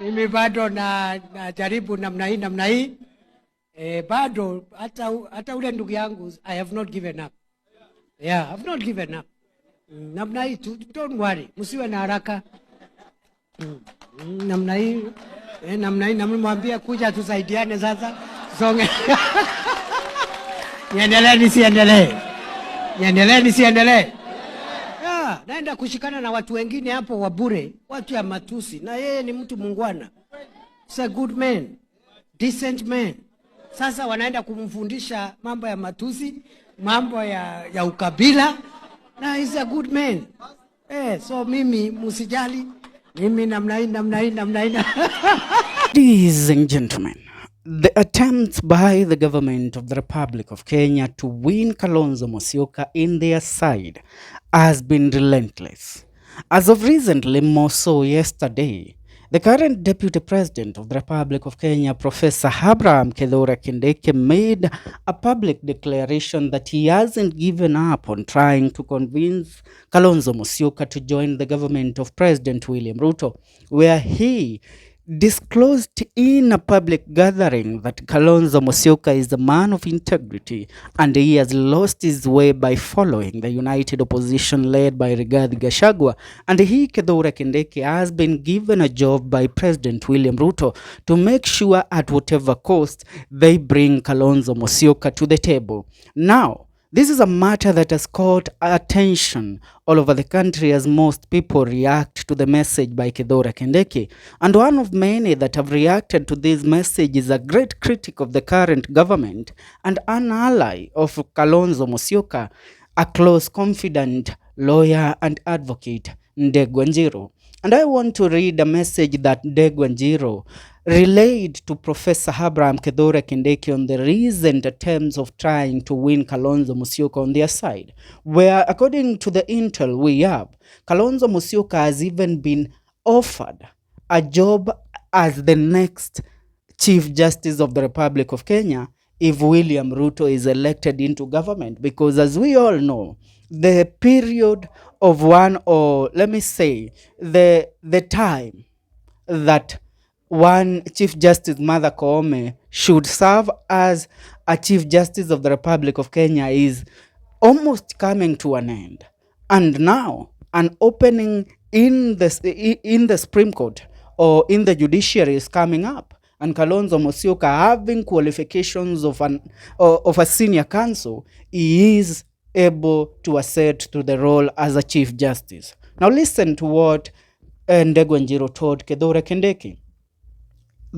Mimi bado na jaribu namna hii. Bado hata ule ndugu yangu, I have not given up. Yeah, I have not given up. Namna hii tu, don't worry. Msiwe na haraka. Namna hii. Namna hii namwambia kuja tusaidiane sasa. Songe. Niendelee nisiendelee. Niendelee nisiendelee. Yeah, naenda kushikana na watu wengine hapo wa bure, watu ya matusi, na yeye ni mtu mungwana. He's a good man, decent man. Sasa wanaenda kumfundisha mambo ya matusi, mambo ya ukabila, na he's a good man. So mimi musijali, mimi namna hii. Ladies and gentlemen, the attempts by the government of the Republic of Kenya to win Kalonzo Musyoka in their side has been relentless. As of recently, more so yesterday, the current Deputy President of the Republic of Kenya, Professor Kindiki, made a public declaration that he hasn't given up on trying to convince Kalonzo Musyoka to join the government of President William RUTO, where he disclosed in a public gathering that Kalonzo Musyoka is a man of integrity and he has lost his way by following the united opposition led by GACHAGUA, and he, KITHURE Kindiki, has been given a job by President William RUTO to make sure at whatever cost they bring Kalonzo Musyoka to the table. Now, this is a matter that has caught attention all over the country as most people react to the message by KITHURE Kindiki. And one of many that have reacted to this message is a great critic of the current government and an ally of Kalonzo Musyoka, a close confidant, lawyer and advocate, Ndegwa Njiru. And I want to read a message that Ndegwa Njiru relayed to Professor KITHURE Kindiki on the recent attempts of trying to win Kalonzo Musyoka on their side, where according to the intel we have, Kalonzo Musyoka has even been offered a job as the next Chief Justice of the Republic of Kenya if William RUTO is elected into government, because as we all know, the period of one, or let me say the time that one Chief Justice Martha Koome should serve as a Chief Justice of the Republic of Kenya is almost coming to an end. And now an opening in the Supreme Court or in the judiciary is coming up. And Kalonzo Musyoka, having qualifications of a senior counsel, he is able to assert to the role as a Chief Justice. Now listen to what Ndegwa Njiru told KITHURE Kindiki.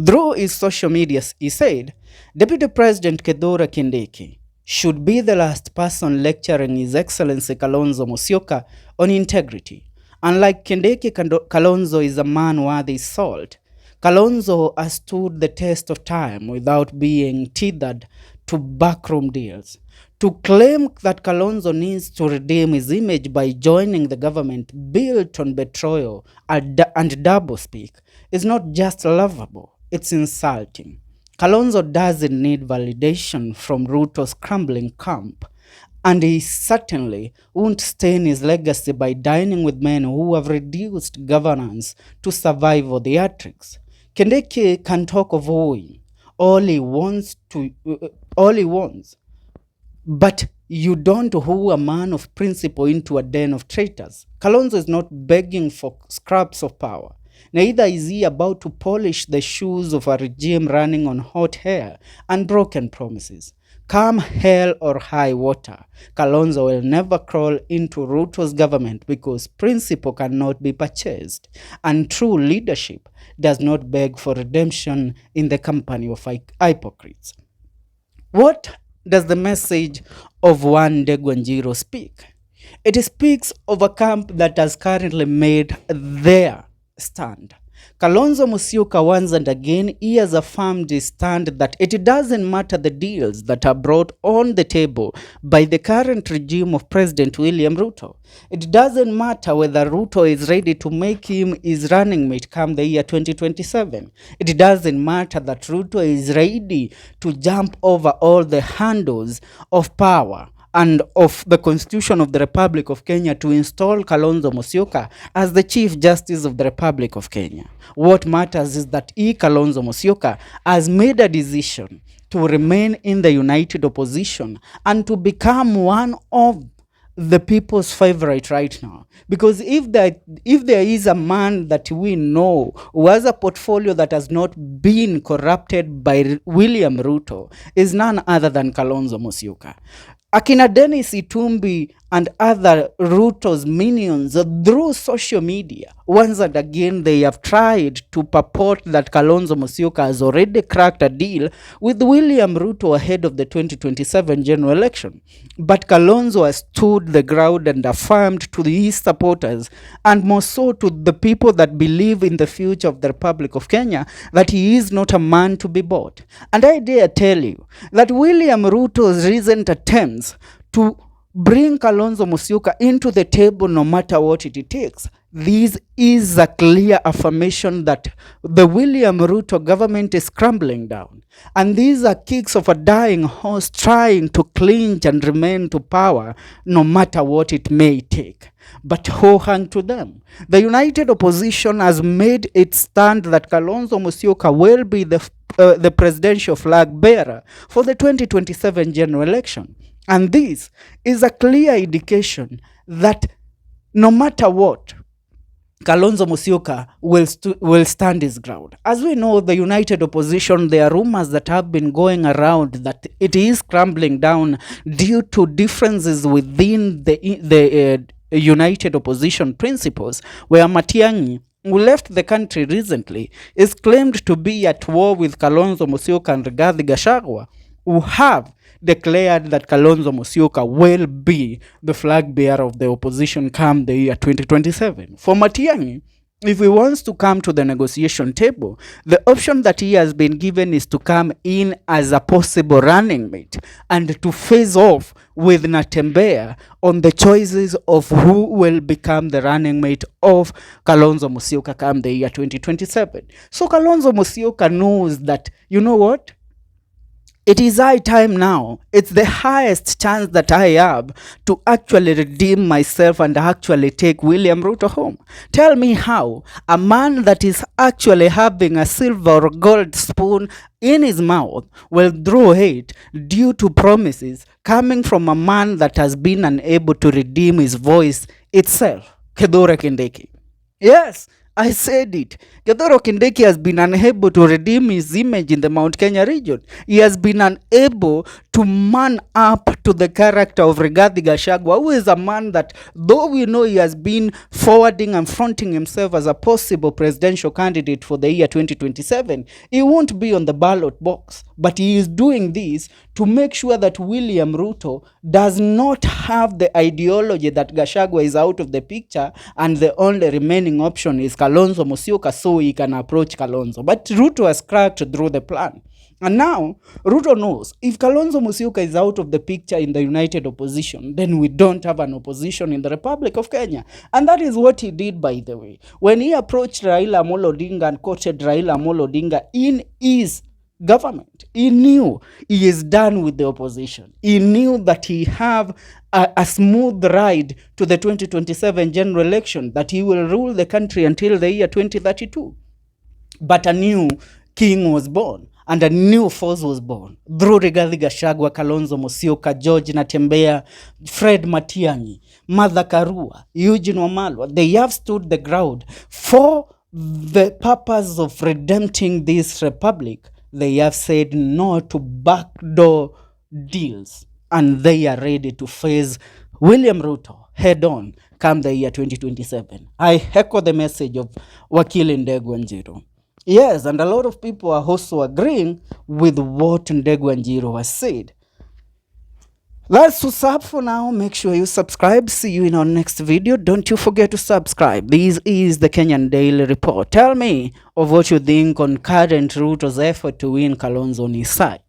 Through his social media, he said, Deputy President KITHURE Kindiki should be the last person lecturing His Excellency Kalonzo Musyoka on integrity. Unlike Kindiki, Kalonzo is a man worthy salt. Kalonzo has stood the test of time without being tethered to backroom deals. To claim that Kalonzo needs to redeem his image by joining the government built on betrayal and doublespeak is not just laughable, it's insulting. Kalonzo doesn't need validation from RUTO's crumbling camp, and he certainly won't stain his legacy by dining with men who have reduced governance to survival theatrics. Kindiki can talk of owing all he wants, but you don't woo a man of principle into a den of traitors. Kalonzo is not begging for scraps of power. Neither is he about to polish the shoes of a regime running on hot air and broken promises. Come hell or high water, Kalonzo will never crawl into RUTO's government because principle cannot be purchased, and true leadership does not beg for redemption in the company of hypocrites. What does the message of one Ndegwa Njiru speak? It speaks of a camp that has currently made their stand. Kalonzo Musyoka once and again, he has affirmed his stand that it doesn't matter the deals that are brought on the table by the current regime of President William RUTO. It doesn't matter whether RUTO is ready to make him his running mate come the year 2027. It doesn't matter that RUTO is ready to jump over all the handles of power and of the Constitution of the Republic of Kenya to install Kalonzo Musyoka as the Chief Justice of the Republic of Kenya. What matters is that Kalonzo Musyoka has made a decision to remain in the united opposition and to become one of the people's favorite right now. Because if there is a man that we know who has a portfolio that has not been corrupted by William Ruto, is none other than Kalonzo Musyoka. Akina Dennis Itumbi and other RUTOS minions through social media, once and again they have tried to purport that Kalonzo Musyoka has already cracked a deal with William Ruto ahead of the 2027 general election. But Kalonzo has stood the ground and affirmed to his supporters, and more so to the people that believe in the future of the Republic of Kenya, that he is not a man to be bought. And I dare tell you that William Ruto's recent attempts to bring Kalonzo Musyoka into the table no matter what it takes, this is a clear affirmation that the William Ruto government is crumbling down. And these are kicks of a dying horse trying to clinch and remain to power no matter what it may take. But ho hang to them. The united opposition has made its stand that Kalonzo Musyoka will be the presidential flag bearer for the 2027 general election. And this is a clear indication that no matter what, Kalonzo Musyoka will stand his ground. As we know, the united opposition, there are rumors that have been going around that it is crumbling down due to differences within the united opposition principles, where Matiang'i, who left the country recently, is claimed to be at war with Kalonzo Musyoka and GACHAGUA, who have declared that Kalonzo Musyoka will be the flag bearer of the opposition come the year 2027. For Matiang'i, if he wants to come to the negotiation table, the option that he has been given is to come in as a possible running mate and to face off with Natembeya on the choices of who will become the running mate of Kalonzo Musyoka come the year 2027. So Kalonzo Musyoka knows that, you know what? It is high time now. It's the highest chance that I have to actually redeem myself and actually take William Ruto home. Tell me how a man that is actually having a silver or gold spoon in his mouth will throw hate due to promises coming from a man that has been unable to redeem his voice itself. Kindiki. Yes, I said it. Kindiki has been unable to redeem his image in the Mount Kenya region. He has been unable to man up to the character of Rigathi Gachagua, who is a man that, though we know he has been forwarding and fronting himself as a possible presidential candidate for the year 2027, he won't be on the ballot box. But he is doing this to make sure that William Ruto does not have the ideology that Gachagua is out of the picture and the only remaining option is Kalonzo Musyoka, so he can approach Kalonzo. But Ruto has cracked through the plan. And now, Ruto knows if Kalonzo Musyoka is out of the picture in the united opposition, then we don't have an opposition in the Republic of Kenya. And that is what he did, by the way. When he approached Raila Amolo Odinga and quoted Raila Amolo Odinga in his government, he knew he is done with the opposition. He knew that he have a smooth ride to the 2027 general election, that he will rule the country until the year 2032. But a new king was born. And a new force was born through Rigathi Gachagua, Kalonzo Musyoka, George Natembeya, Fred Matiang'i, Martha Karua, Eugene Wamalwa. They have stood the ground for the purpose of redempting this republic. They have said no to backdoor deals, and they are ready to face William Ruto head on come the year 2027. I echo the message of Wakili Ndegwa Njiru. Yes, and a lot of people are also agreeing with what Ndegwa Njiru has said. That's what's up for now. Make sure you subscribe. See you in our next video. Don't you forget to subscribe. This is the Kenyan Daily Report. Tell me of what you think on current RUTO's effort to win Kalonzo on his side.